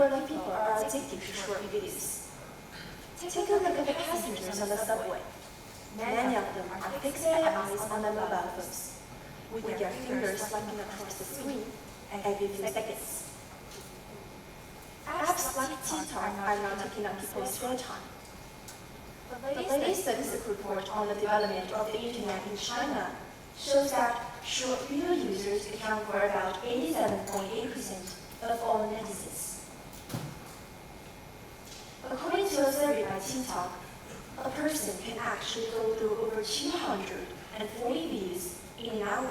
lot of people are addicted to short videos. Take a look at the passengers on the subway. Many of them are fixing their eyes on their mobile phones, with their fingers swiping across the screen every few seconds. Apps like TikTok are now taking up people's screen time. The latest statistical report on the development of the internet in China shows that short video users account for about 87.8% of all netizens. According to a survey by TikTok, a person can actually go through over 240 videos in an hour.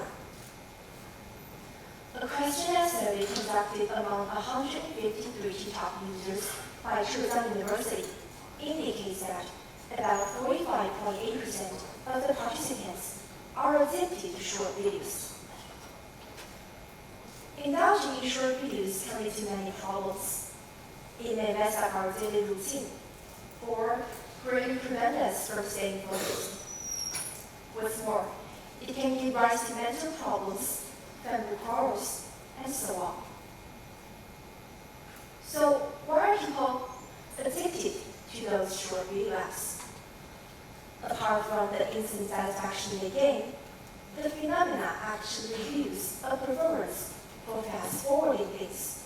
A questionnaire survey conducted among 153 TikTok users by Zhejiang University indicates that about 45.8% of the participants are addicted to short videos. Indulging in short videos can lead to many problems. It may mess up our daily routine, or greatly prevent us from staying focused. What's more, it can give rise to mental problems, family quarrels, and so on. So, why are people addicted to those short video apps? Apart from the instant satisfaction they gain, the phenomena actually reveals a preference for fast-forwarding things.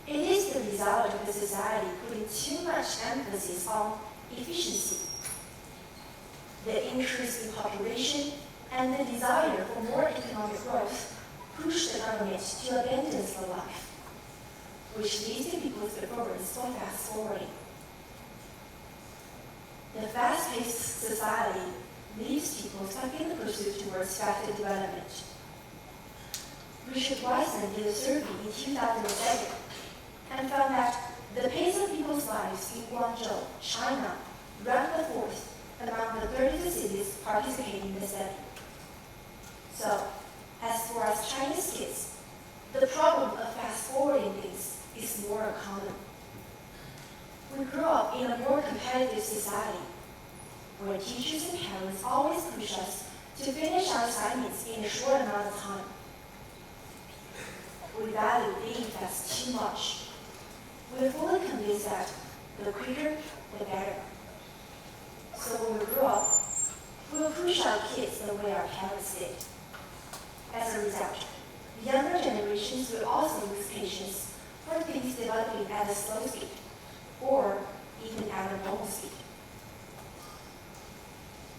It is the result of the society putting too much emphasis on efficiency. The increase in population and the desire for more economic growth push the government to abandon slow life, which leads to people's preference for fast-forwarding. The fast-paced society leaves people stuck in the pursuit towards faster development. Richard Wiseman did a survey in 2007 and found that the pace of people's lives in Guangzhou, China, ranked the fourth among the 30 cities participating in the study. So, as far as Chinese kids, the problem of fast-forwarding things is more common. We grew up in a more competitive society, where teachers and parents always push us to finish our assignments in a short amount of time. We value being fast too much. We're fully convinced that the quicker, the better. So when we grow up, we will push our kids the way our parents did. As a result, younger generations will also lose patience for things developing at a slow speed, or even at a normal speed.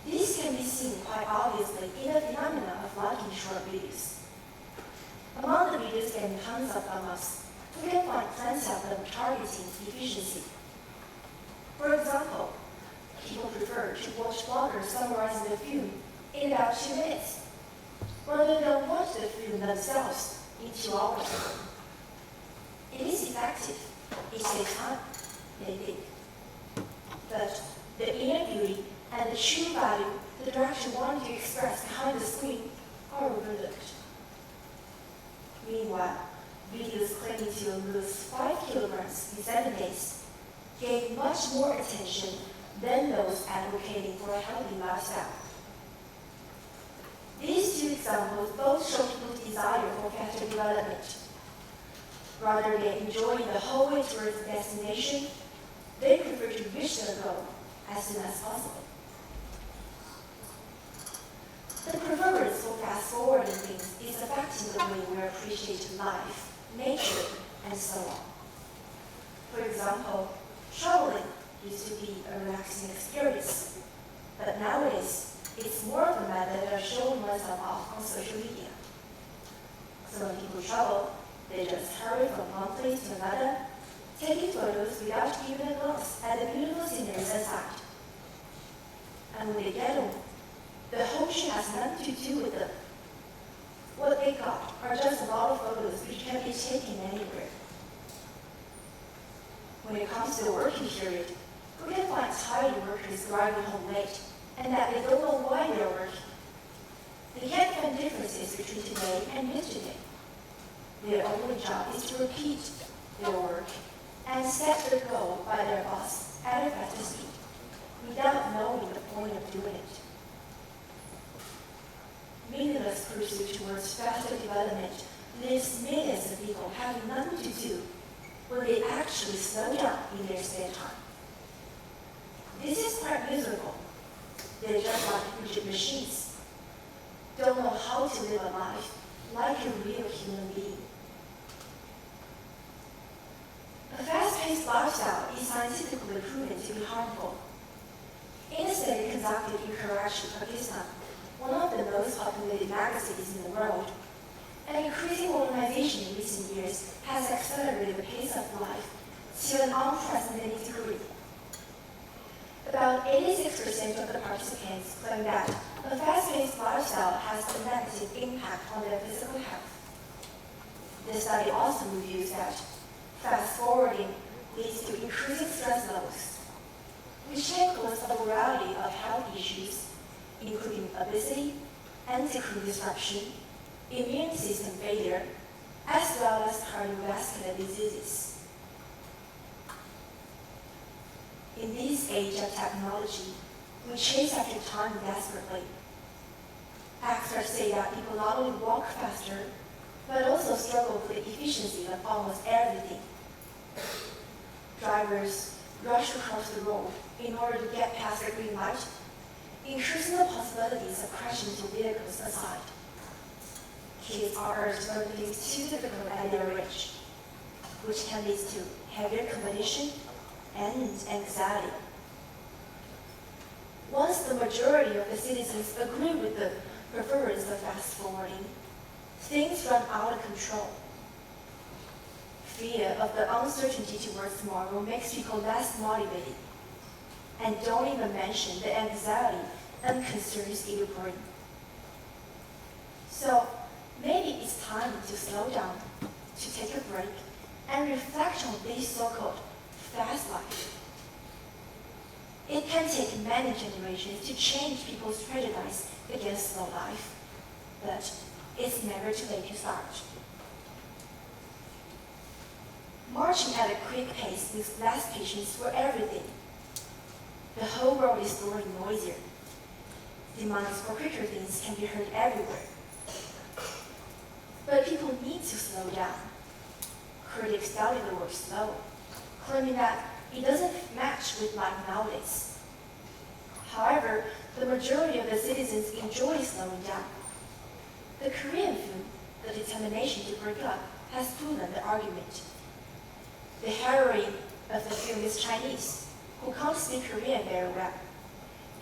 This can be seen quite obviously in the phenomena of liking short videos. Among the videos getting tons of thumbs, we can find plenty of them targeting efficiency. For example, people prefer to watch bloggers summarizing the film in about 2 minutes, rather than watch the film themselves in 2 hours. It is effective, it saves time, they think. But the inner beauty and the true value the director wanted to express behind the screen are overlooked. Meanwhile, videos claiming to lose 5 kilograms in 7 days gain much more attention than those advocating for a healthy lifestyle. These 2 examples both show people's desire for faster development. Rather than enjoying the whole way towards the destination, they prefer to reach the goal as soon as possible. The preference for fast-forwarding things is affecting the way we appreciate life, nature, and so on. For example, traveling used to be a relaxing experience, but nowadays, it's more of a method of showing oneself off on social media. So when people travel, they just hurry from one place to another, taking photos without even a glance at the beautiful scenery aside. And when they get home, the whole trip has nothing to do with them. What they got are just a lot of photos which can be taken anywhere. When it comes to the working period, we can find tired workers arriving home late, and that they don't know why they're working. They can't find differences between today and yesterday. Their only job is to repeat their work and set the goal by their boss at a faster speed, without knowing the point of doing it. Meaningless pursuit towards faster development leaves millions of people having nothing to do when they actually slow down in their spare time. This is quite miserable. They're just like rigid machines, don't know how to live a life like a real human being. A fast-paced lifestyle is scientifically proven to be harmful. In a study conducted in Karachi, Pakistan, one of the most populated megacities in the world, an increasing modernization in recent years has accelerated the pace of life to an unprecedented degree. About 86% of the participants claim that a fast-paced lifestyle has a negative impact on their physical health. The study also reveals that fast-forwarding leads to increasing stress levels, which can cause a variety of health issues, including obesity, endocrine disruption, immune system failure, as well as cardiovascular diseases. In this age of technology, we chase after time desperately. Experts say that people not only walk faster, but also struggle with the efficiency of almost everything. Drivers rush across the road in order to get past the green light, increasing the possibilities of crashing into vehicles aside. Kids are urged to learn things too difficult at their age, which can lead to heavier competition and anxiety. Once the majority of the citizens agree with the preference of fast forwarding, things run out of control. Fear of the uncertainty towards tomorrow makes people less motivated, and don't even mention the anxiety and concerns it will bring. So maybe it's time to slow down, to take a break, and reflect on this so-called fast life. It can take many generations to change people's prejudice against slow life, but it's never too late to start. Marching at a quick pace with less patience for everything. The whole world is growing noisier. Demands for quicker things can be heard everywhere. But people need to slow down. Critics doubted the word slow, claiming that it doesn't match with life nowadays. However, the majority of the citizens enjoy slowing down. The Korean film, The Determination to Break Up, has proven the argument. The heroine of the film is Chinese, who can't speak Korean very well.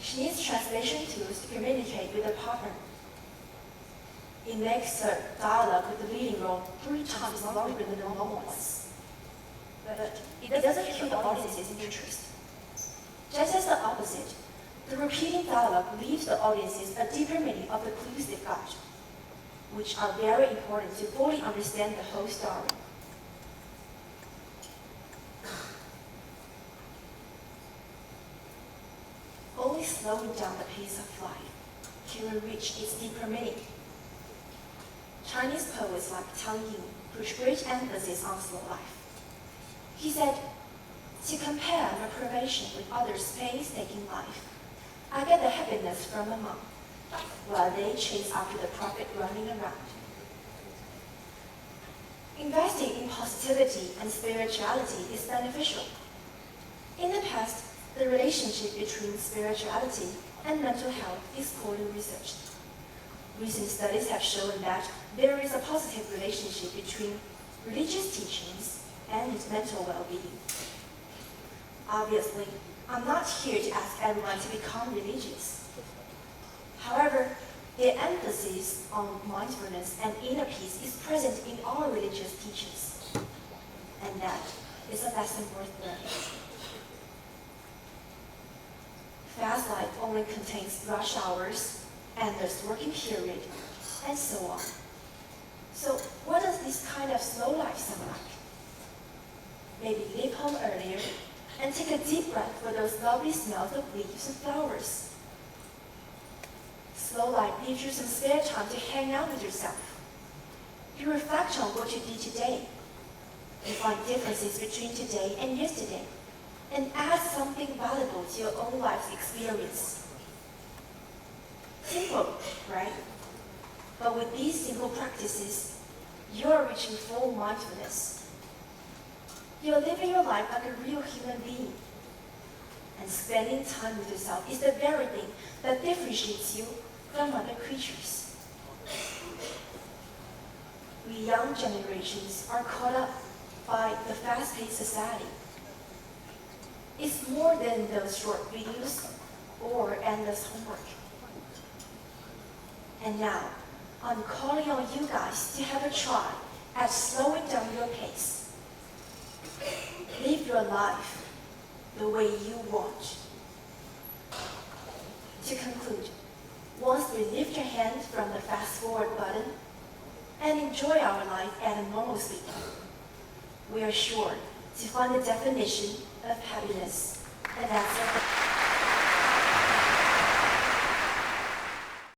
She needs translation tools to communicate with her partner. It makes her dialogue with the leading role 3 times longer than the normal ones. But it doesn't kill the audience's interest. Just as the opposite, the repeating dialogue leaves the audiences a deeper meaning of the clues they've got, which are very important to fully understand the whole story. Only slowing down the pace of life can reach its deeper meaning. Chinese poets like Tang Yin put great emphasis on slow life. He said, "To compare my privation with others' painstaking life, I get the happiness from a monk, while they chase after the profit running around." Investing in positivity and spirituality is beneficial. In the past, the relationship between spirituality and mental health is poorly researched. Recent studies have shown that there is a positive relationship between religious teachings and mental well-being. Obviously, I'm not here to ask everyone to become religious. However, the emphasis on mindfulness and inner peace is present in all religious teachings, and that is a lesson worth learning. Fast life only contains rush hours, endless working period, and so on. So what does this kind of slow life sound like? Maybe leave home earlier and take a deep breath for those lovely smells of leaves and flowers. Slow life leaves you some spare time to hang out with yourself. You reflect on what you did today. You find differences between today and yesterday, and add something valuable to your own life's experience. Simple, right? But with these simple practices, you are reaching full mindfulness. You're living your life like a real human being. And spending time with yourself is the very thing that differentiates you from other creatures. We young generations are caught up by the fast-paced society. It's more than those short videos or endless homework. And now, I'm calling on you guys to have a try at slowing down your pace. Live your life the way you want. To conclude, once we lift your hand from the fast-forward button and enjoy our life at a normal speed, we are sure to find the definition of happiness, and that's it.